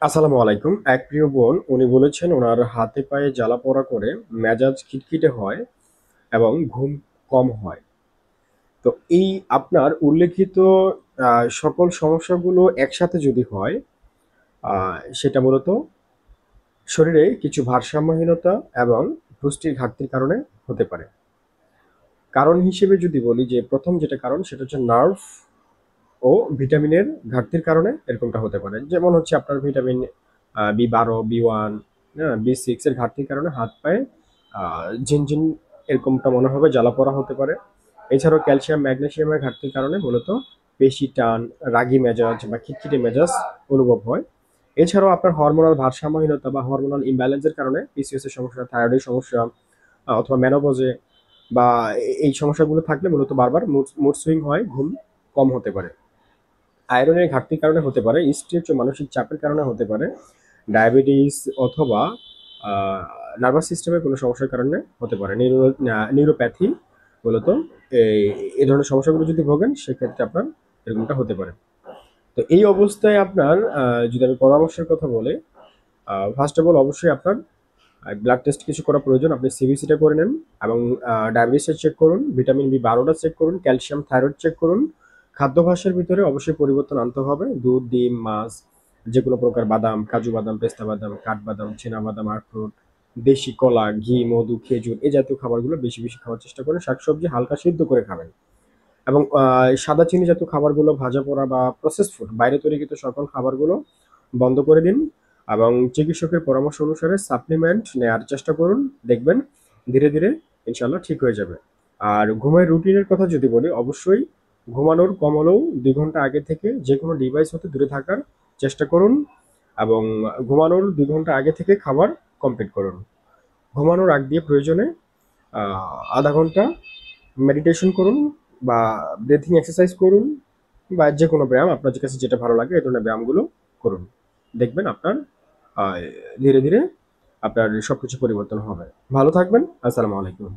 আসসালামু আলাইকুম। এক প্রিয় বোন উনি বলেছেন ওনার হাতে পায়ে জ্বালা-পোড়া করে মেজাজ খিটখিটে হয় এবং ঘুম কম হয়। তো এই আপনার উল্লেখিত সকল সমস্যাগুলো একসাথে যদি হয়, সেটা মূলত শরীরে কিছু ভারসাম্যহীনতা এবং পুষ্টির ঘাটতির কারণে হতে পারে। কারণ হিসেবে যদি বলি যে ১ম যেটা কারণ সেটা হচ্ছে নার্ভ ও ভিটামিনের ঘাটতির কারণে এরকমটা হতে পারে। যেমন হচ্ছে আপনার ভিটামিন B12, B1, হ্যাঁ? B6 এর ঘাটতির কারণে হাত পায়ে ঝিনঝিন এরকমটা মনে হবে, জ্বালা-পোড়া হতে পারে। এছাড়াও ক্যালসিয়াম, ম্যাগনেসিয়ামের ঘাটতির কারণে মূলত পেশি টান, রাগী মেজাজ বা খিটখিটে মেজাজ অনুভব হয়। এছাড়াও আপনার হরমোনাল ভারসাম্যহীনতা বা হরমোনাল ইমব্যালেন্স এর কারণে পিসিওএস এর সমস্যা, থাইরয়েডের সমস্যা অথবা মেনোপজে বা এই সমস্যাগুলো থাকলে মূলত বারবার মুড সুইং হয়, ঘুম কম হতে পারে। আয়রনের ঘাটতির কারণে হতে পারে, স্ট্রেস ও মানসিক চাপের কারণে হতে পারে, ডায়াবেটিস অথবা নার্ভাস সিস্টেমের কোনো সমস্যার কারণে হতে পারে। নিউরোপ্যাথি মূলত এই এই ধরনের সমস্যাগুলো যদি ভোগেন সেক্ষেত্রে আপনার এরকমটা হতে পারে। তো এই অবস্থায় আপনার যদি আমি পরামর্শের কথা বলি, ফার্স্ট অফ অল অবশ্যই আপনার ব্লাড টেস্ট কিছু করা প্রয়োজন। আপনি সিবিসিটা করে নেন এবং ডায়াবেটিসটা চেক করুন, ভিটামিন B12টা চেক করুন, ক্যালসিয়াম, থাইরয়েড চেক করুন। খাদ্যাভ্যাসের ভিতরে অবশ্যই পরিবর্তন আনতে হবে। দুধ, ডিম, মাছ, যেকোনো প্রকার বাদাম, কাজু বাদাম, পেস্তা বাদাম, কাঠবাদাম, চিনাবাদাম, আখরোট, দেশি কলা, ঘি, মধু, খেজুর এই জাতীয় খাবারগুলো বেশি, বেশি খাওয়ার চেষ্টা করেন। শাকসবজি হালকা সিদ্ধ করে খাবেন এবং সাদা চিনি জাতীয় খাবারগুলো, ভাজা পোড়া বা প্রসেসড ফুড, বাইরে তৈরিকৃত সকল খাবারগুলো বন্ধ করে দিন এবং চিকিৎসকের পরামর্শ অনুসারে সাপ্লিমেন্ট নেয়ার চেষ্টা করুন। দেখবেন ধীরে, ধীরে ইনশাআল্লাহ ঠিক হয়ে যাবে। আর ঘুমের রুটিনের কথা যদি বলি, অবশ্যই ঘুমানোর কম হলেও ২ ঘন্টা আগে থেকে যেকোনো ডিভাইস হতে দূরে থাকার চেষ্টা করুন এবং ঘুমানোর ২ ঘন্টা আগে থেকে খাবার কমপ্লিট করুন। ঘুমানোর আগ দিয়ে প্রয়োজনে ০.৫ ঘন্টা মেডিটেশন করুন বা ব্রিথিং এক্সারসাইজ করুন বা যেকোনো ব্যায়াম আপনার কাছে যেটা ভালো লাগে এই ধরনের ব্যায়ামগুলো করুন। দেখবেন আপনার আ ধীরে, ধীরে আপনার সবকিছু পরিবর্তন হবে। ভালো থাকবেন। আসসালামু আলাইকুম।